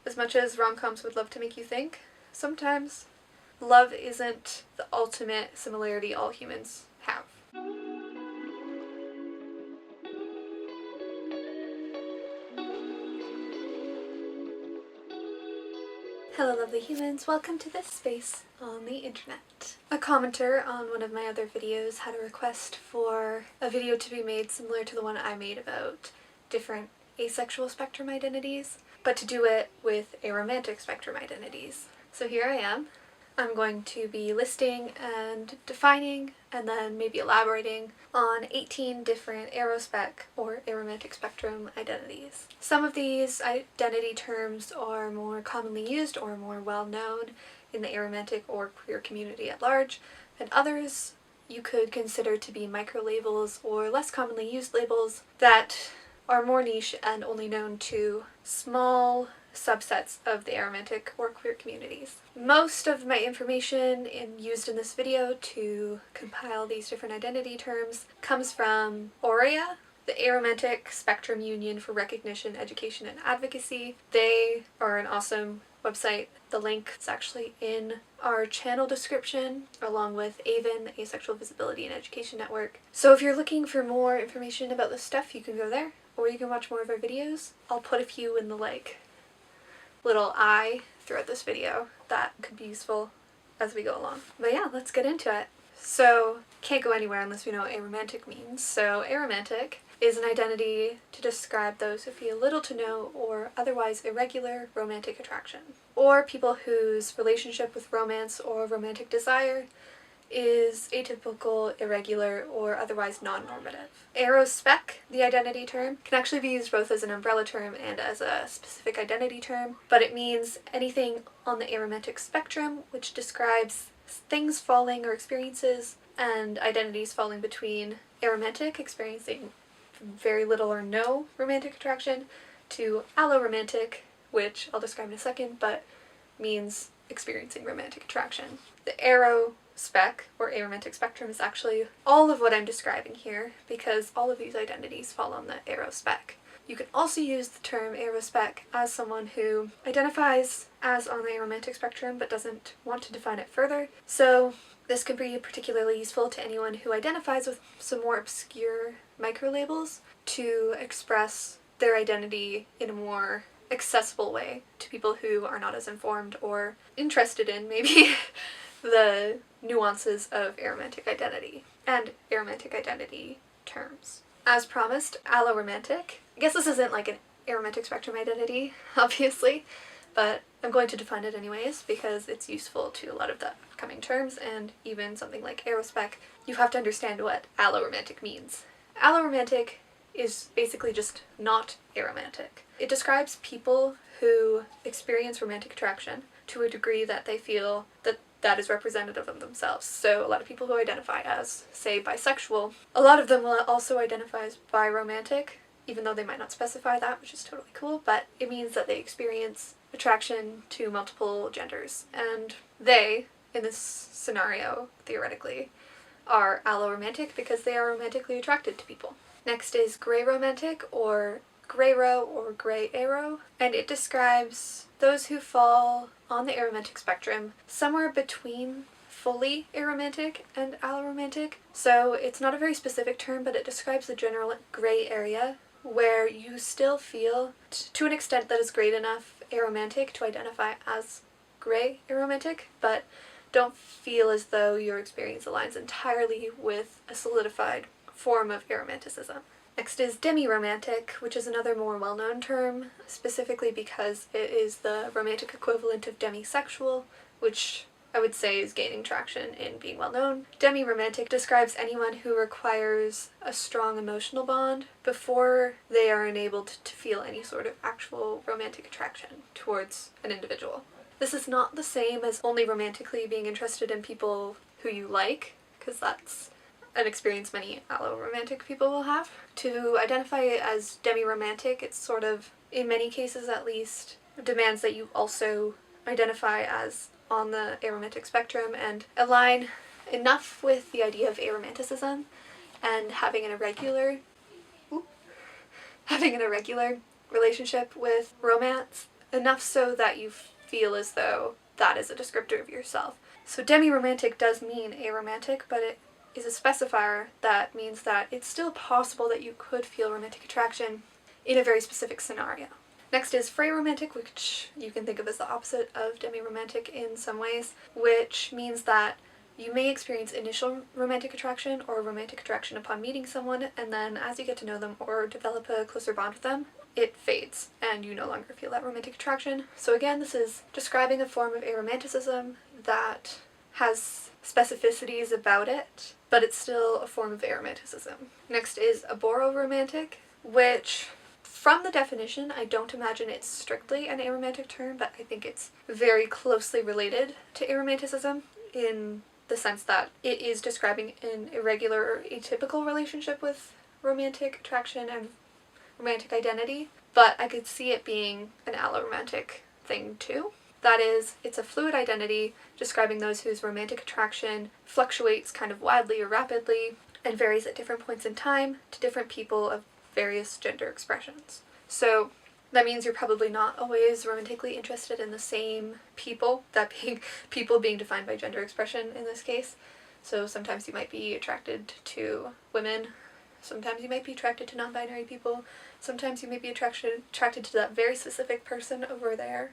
As much as rom-coms would love to make you think, sometimes love isn't the ultimate similarity all humans have. Hello lovely humans, welcome to this space on the internet. A commenter on one of my other videos had a request for a video to be made similar to the one I made about different asexual spectrum identities, but to do it with aromantic spectrum identities. So here I am. I'm going to be listing and defining and then maybe elaborating on 18 different arospec or aromantic spectrum identities. Some of these identity terms are more commonly used or more well known in the aromantic or queer community at large, and others you could consider to be micro-labels or less commonly used labels that are more niche and only known to small subsets of the aromantic or queer communities. Most of my information used in this video to compile these different identity terms comes from Aurea, the Aromantic Spectrum Union for Recognition, Education, and Advocacy. They are an awesome website. The link is actually in our channel description, along with AVEN, the Asexual Visibility and Education Network. So if you're looking for more information about this stuff, you can go there, or you can watch more of our videos. I'll put a few in the little eye throughout this video that could be useful as we go along. But yeah, let's get into it. So, can't go anywhere unless we know what aromantic means. So, aromantic is an identity to describe those who feel little to no or otherwise irregular romantic attraction, or people whose relationship with romance or romantic desire is atypical, irregular, or otherwise non-normative. Arospec, the identity term, can actually be used both as an umbrella term and as a specific identity term, but it means anything on the aromantic spectrum which describes things falling or experiences and identities falling between aromantic, experiencing very little or no romantic attraction, to alloromantic, which I'll describe in a second, but means experiencing romantic attraction. The arospec, or aromantic spectrum, is actually all of what I'm describing here, because all of these identities fall on the arospec. You can also use the term arospec as someone who identifies as on the aromantic spectrum but doesn't want to define it further. So this could be particularly useful to anyone who identifies with some more obscure micro-labels to express their identity in a more accessible way to people who are not as informed or interested in maybe the nuances of aromantic identity and aromantic identity terms. As promised, alloromantic. I guess this isn't like an aromantic spectrum identity, obviously, but I'm going to define it anyways because it's useful to a lot of the upcoming terms, and even something like arospec, you have to understand what alloromantic means. Alloromantic is basically just not aromantic. It describes people who experience romantic attraction to a degree that they feel that is representative of themselves. So a lot of people who identify as, say, bisexual, a lot of them will also identify as biromantic, even though they might not specify that, which is totally cool, but it means that they experience attraction to multiple genders. And they, in this scenario, theoretically, are alloromantic because they are romantically attracted to people. Next is greyromantic, or greyro or grey aro, and it describes those who fall on the aromantic spectrum somewhere between fully aromantic and alloromantic. So it's not a very specific term, but it describes the general grey area where you still feel, to an extent that is great enough, aromantic to identify as grey aromantic, but don't feel as though your experience aligns entirely with a solidified form of aromanticism. Next is demiromantic, which is another more well-known term, specifically because it is the romantic equivalent of demisexual, which I would say is gaining traction in being well-known. Demiromantic describes anyone who requires a strong emotional bond before they are enabled to feel any sort of actual romantic attraction towards an individual. This is not the same as only romantically being interested in people who you like, because that's an experience many alloromantic people will have. To identify as demiromantic, it's sort of, in many cases at least, demands that you also identify as on the aromantic spectrum and align enough with the idea of aromanticism and having an irregular relationship with romance enough so that you feel as though that is a descriptor of yourself. So demiromantic does mean aromantic, but it is a specifier that means that it's still possible that you could feel romantic attraction in a very specific scenario. Next is frayromantic, which you can think of as the opposite of demiromantic in some ways, which means that you may experience initial romantic attraction or romantic attraction upon meeting someone, and then as you get to know them or develop a closer bond with them, it fades and you no longer feel that romantic attraction. So again, this is describing a form of aromanticism that has specificities about it, but it's still a form of aromanticism. Next is abroromantic, which from the definition, I don't imagine it's strictly an aromantic term, but I think it's very closely related to aromanticism in the sense that it is describing an irregular or atypical relationship with romantic attraction and romantic identity, but I could see it being an alloromantic thing too. That is, it's a fluid identity describing those whose romantic attraction fluctuates kind of wildly or rapidly and varies at different points in time to different people of various gender expressions. So that means you're probably not always romantically interested in the same people, that being people being defined by gender expression in this case. So sometimes you might be attracted to women, sometimes you might be attracted to non-binary people, sometimes you may be attracted to that very specific person over there,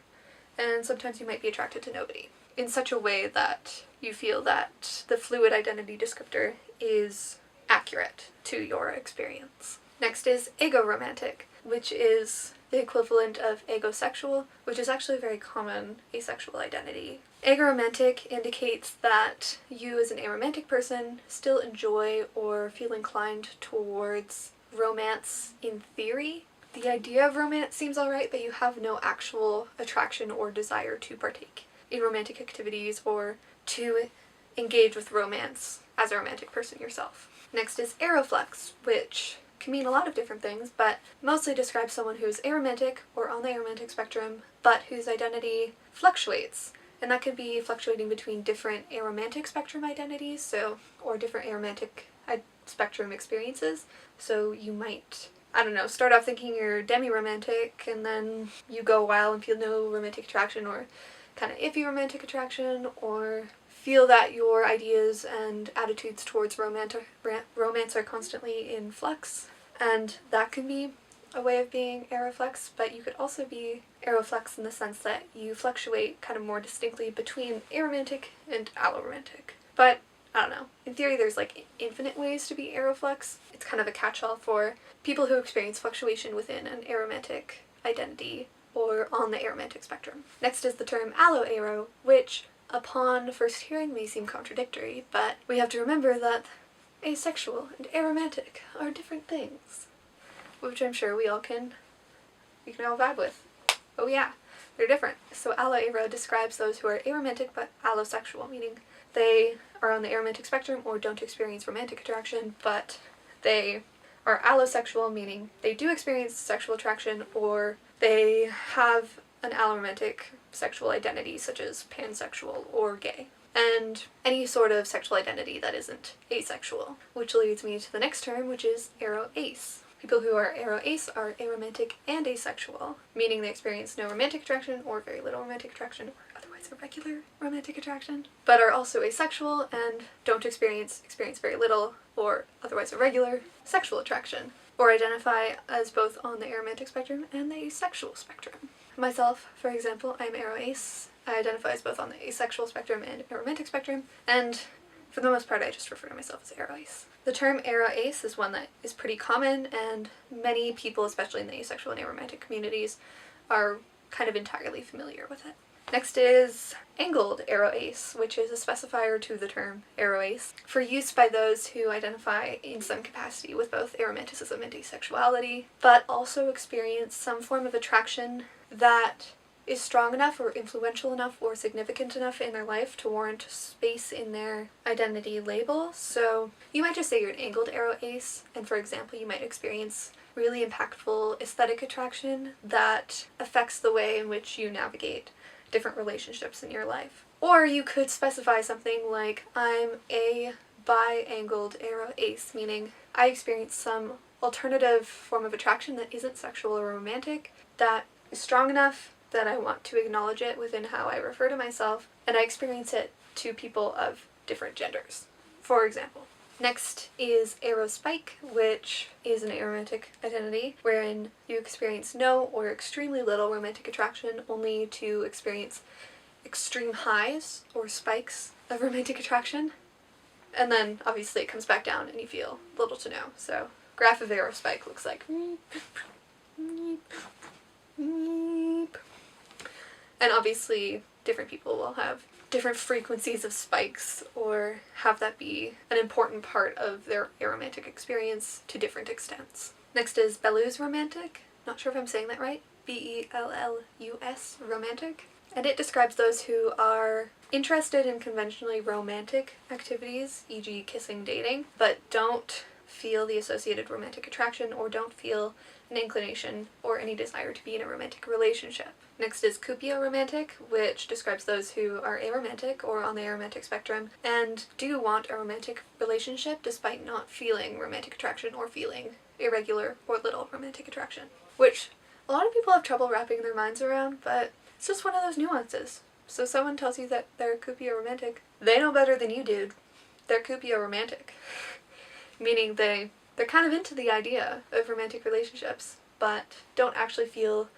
and sometimes you might be attracted to nobody, in such a way that you feel that the fluid identity descriptor is accurate to your experience. Next is aegoromantic, which is the equivalent of agosexual, which is actually a very common asexual identity. Aegoromantic indicates that you as an aromantic person still enjoy or feel inclined towards romance in theory. The idea of romance seems alright, but you have no actual attraction or desire to partake in romantic activities or to engage with romance as a romantic person yourself. Next is aroflux, which can mean a lot of different things, but mostly describes someone who's aromantic or on the aromantic spectrum, but whose identity fluctuates. And that could be fluctuating between different aromantic spectrum identities, or different aromantic spectrum experiences. So you might, start off thinking you're demiromantic, and then you go a while and feel no romantic attraction or kind of iffy romantic attraction, or feel that your ideas and attitudes towards romance are constantly in flux, and that can be a way of being aroflux, but you could also be aroflux in the sense that you fluctuate kind of more distinctly between aromantic and alloromantic. But I don't know. In theory, there's like infinite ways to be aroflux. It's kind of a catch-all for people who experience fluctuation within an aromantic identity or on the aromantic spectrum. Next is the term allo-aro, which upon first hearing may seem contradictory, but we have to remember that asexual and aromantic are different things, which I'm sure we can all vibe with. Oh yeah, they're different. So allo-aro describes those who are aromantic but allosexual, meaning they are on the aromantic spectrum or don't experience romantic attraction, but they are allosexual, meaning they do experience sexual attraction or they have an alloromantic sexual identity such as pansexual or gay, and any sort of sexual identity that isn't asexual, which leads me to the next term, which is aroace. People who are aroace are aromantic and asexual, meaning they experience no romantic attraction or very little romantic attraction, or otherwise irregular romantic attraction, but are also asexual and don't experience very little or otherwise irregular sexual attraction, or identify as both on the aromantic spectrum and the asexual spectrum. Myself, for example, I'm aroace. I identify as both on the asexual spectrum and aromantic spectrum, and for the most part I just refer to myself as aroace. The term aroace is one that is pretty common, and many people, especially in the asexual and aromantic communities, are kind of entirely familiar with it. Next is angled aroace, which is a specifier to the term aroace, for use by those who identify in some capacity with both aromanticism and asexuality, but also experience some form of attraction that is strong enough or influential enough or significant enough in their life to warrant space in their identity label. So you might just say you're an angled aroace, and for example, you might experience really impactful aesthetic attraction that affects the way in which you navigate different relationships in your life. Or you could specify something like, I'm a bi-angled aroace, meaning I experience some alternative form of attraction that isn't sexual or romantic that is strong enough that I want to acknowledge it within how I refer to myself, and I experience it to people of different genders, for example. Next is arospike, which is an aromantic identity, wherein you experience no or extremely little romantic attraction, only to experience extreme highs or spikes of romantic attraction. And then obviously it comes back down and you feel little to no. So graph of arospike looks like and obviously different people will have different frequencies of spikes or have that be an important part of their aromantic experience to different extents. Next is bellusromantic. Not sure if I'm saying that right. B-E-L-L-U-S, romantic. And it describes those who are interested in conventionally romantic activities, e.g. kissing, dating, but don't feel the associated romantic attraction or don't feel an inclination or any desire to be in a romantic relationship. Next is cupioromantic, which describes those who are aromantic or on the aromantic spectrum and do want a romantic relationship despite not feeling romantic attraction or feeling irregular or little romantic attraction. Which a lot of people have trouble wrapping their minds around, but it's just one of those nuances. So someone tells you that they're cupioromantic, they know better than you do. They're cupioromantic. Meaning they're kind of into the idea of romantic relationships, but don't actually feel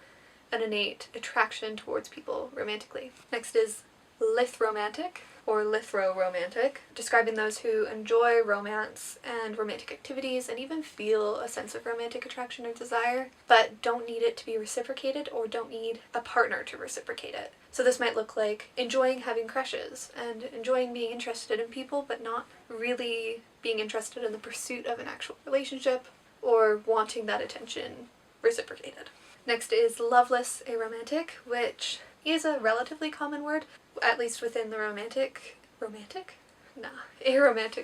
an innate attraction towards people romantically. Next is lithromantic, or lithromantic, describing those who enjoy romance and romantic activities and even feel a sense of romantic attraction or desire, but don't need it to be reciprocated or don't need a partner to reciprocate it. So this might look like enjoying having crushes and enjoying being interested in people but not really being interested in the pursuit of an actual relationship or wanting that attention reciprocated. Next is loveless aromantic, which is a relatively common word, at least within the aromantic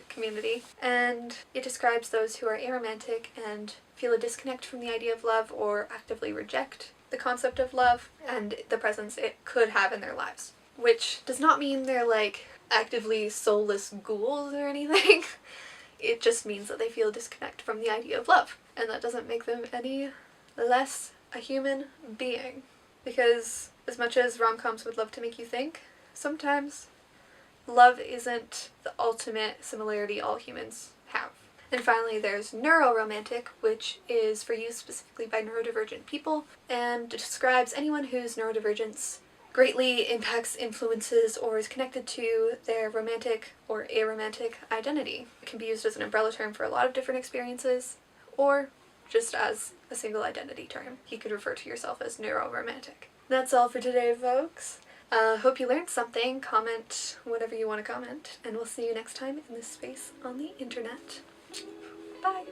community, and it describes those who are aromantic and feel a disconnect from the idea of love or actively reject the concept of love and the presence it could have in their lives. Which does not mean they're like actively soulless ghouls or anything. It just means that they feel a disconnect from the idea of love, and that doesn't make them any less a human being. Because as much as rom-coms would love to make you think, sometimes love isn't the ultimate similarity all humans have. And finally there's neuroromantic, which is for use specifically by neurodivergent people and describes anyone whose neurodivergence greatly impacts, influences, or is connected to their romantic or aromantic identity. It can be used as an umbrella term for a lot of different experiences, or just as a single identity term. You could refer to yourself as neuroromantic. That's all for today, folks. Hope you learned something. Comment whatever you want to comment, and we'll see you next time in this space on the internet. Bye!